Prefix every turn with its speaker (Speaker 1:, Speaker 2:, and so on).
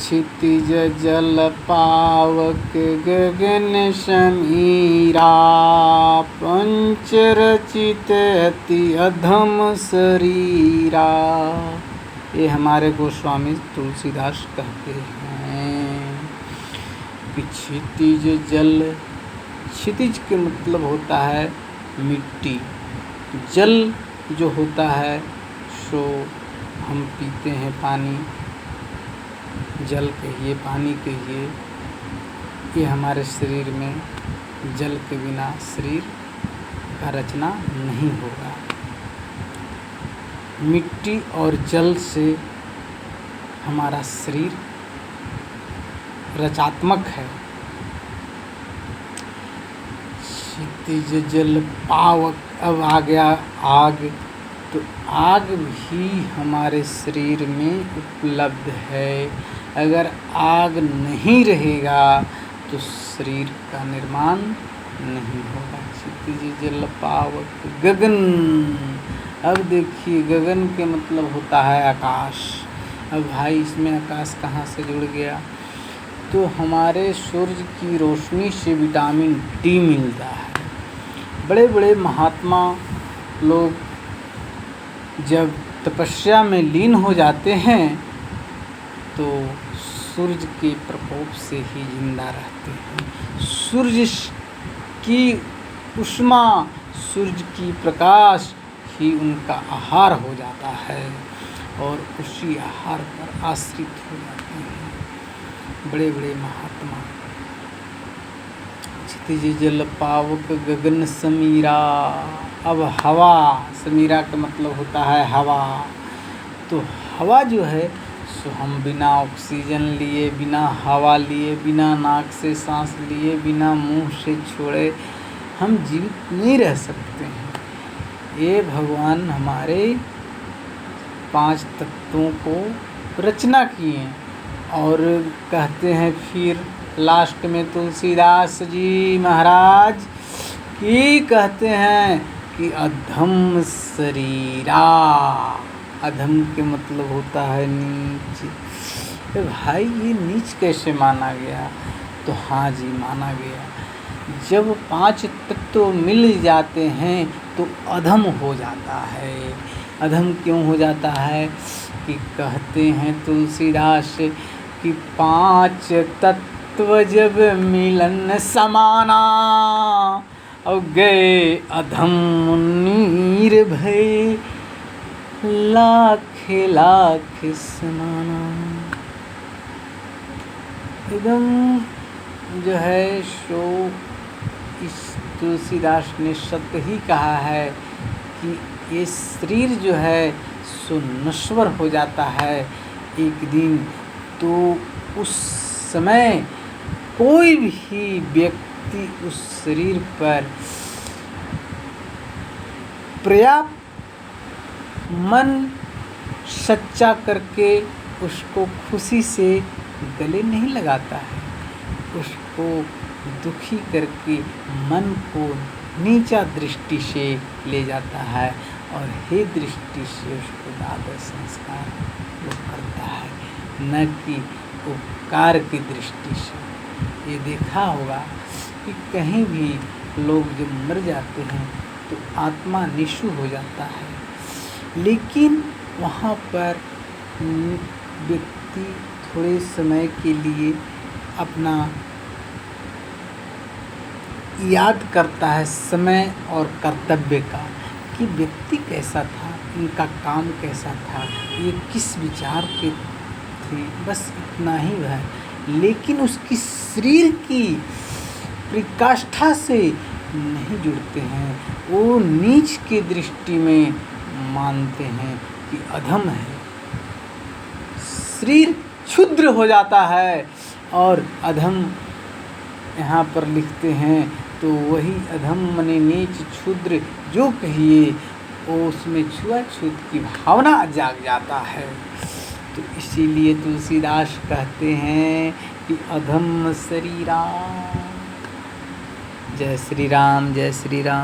Speaker 1: क्षितिज जल पावक गगन समीरा, पंच रचित अति अधम शरीरा। ये हमारे गोस्वामी तुलसीदास कहते हैं कि क्षितिज जल, क्षितिज के मतलब होता है मिट्टी, जल जो होता है सो हम पीते हैं पानी, जल कहिए पानी कहिए, ये हमारे शरीर में जल के बिना शरीर का रचना नहीं होगा। मिट्टी और जल से हमारा शरीर रचात्मक है। क्षितिज जल पावक, अब आ गया आग, तो आग भी हमारे शरीर में उपलब्ध है। अगर आग नहीं रहेगा तो शरीर का निर्माण नहीं होगा। क्षितिज जल पावक गगन, अब देखिए गगन के मतलब होता है आकाश। अब भाई इसमें आकाश कहाँ से जुड़ गया? तो हमारे सूर्य की रोशनी से विटामिन डी मिलता है। बड़े बड़े महात्मा लोग जब तपस्या में लीन हो जाते हैं तो सूर्य के प्रकोप से ही जिंदा रहते हैं। सूर्य की उष्मा, सूर्य की प्रकाश ही उनका आहार हो जाता है और उसी आहार पर आश्रित हो जाते हैं बड़े बड़े महात्मा। क्षितिज जल पावक गगन समीरा, अब हवा, समीरा का मतलब होता है हवा। तो हवा जो है सो हम बिना ऑक्सीजन लिए, बिना हवा लिए, बिना नाक से सांस लिए, बिना मुंह से छोड़े हम जीवित नहीं रह सकते हैं। ये भगवान हमारे 5 तत्वों को रचना किए और कहते हैं फिर लास्ट में तुलसीदास जी महाराज की कहते हैं कि अधम शरीरा। अधम के मतलब होता है नीच। भाई ये नीच कैसे माना गया? तो हाँ जी माना गया। जब 5 तत्व मिल जाते हैं तो अधम हो जाता है। अधम क्यों हो जाता है? कि कहते हैं तुलसीदास कि 5 तत्व जब मिलन समाना, और गए अधम नीर भय, लाख लाख समाना। एकदम जो है सो इस तुलसीदास ने सत्य ही कहा है कि ये शरीर जो है सो नश्वर हो जाता है एक दिन। तो उस समय कोई भी व्यक्ति उस शरीर पर पर्याप्त मन सच्चा करके उसको खुशी से गले नहीं लगाता है। उसको दुखी करके मन को नीचा दृष्टि से ले जाता है और हे दृष्टि से उसको दादा संस्कार वो करता है, न कि उपकार की दृष्टि से। ये देखा होगा कि कहीं भी लोग जब मर जाते हैं तो आत्मा निशु हो जाता है, लेकिन वहाँ पर व्यक्ति थोड़े समय के लिए अपना याद करता है समय और कर्तव्य का कि व्यक्ति कैसा था, इनका काम कैसा था, ये किस विचार के थे, बस इतना ही है। लेकिन उसकी शरीर की प्रकाष्ठा से नहीं जुड़ते हैं। वो नीच की दृष्टि में मानते हैं कि अधम है, शरीर क्षुद्र हो जाता है। और अधम यहाँ पर लिखते हैं तो वही अधम मने नीच क्षुद्र जो कहिए वो उसमें छुआछूत की भावना जाग जाता है। तो इसीलिए तुलसीदास कहते हैं कि अधम शरीरा। जय श्री राम, जय श्री राम।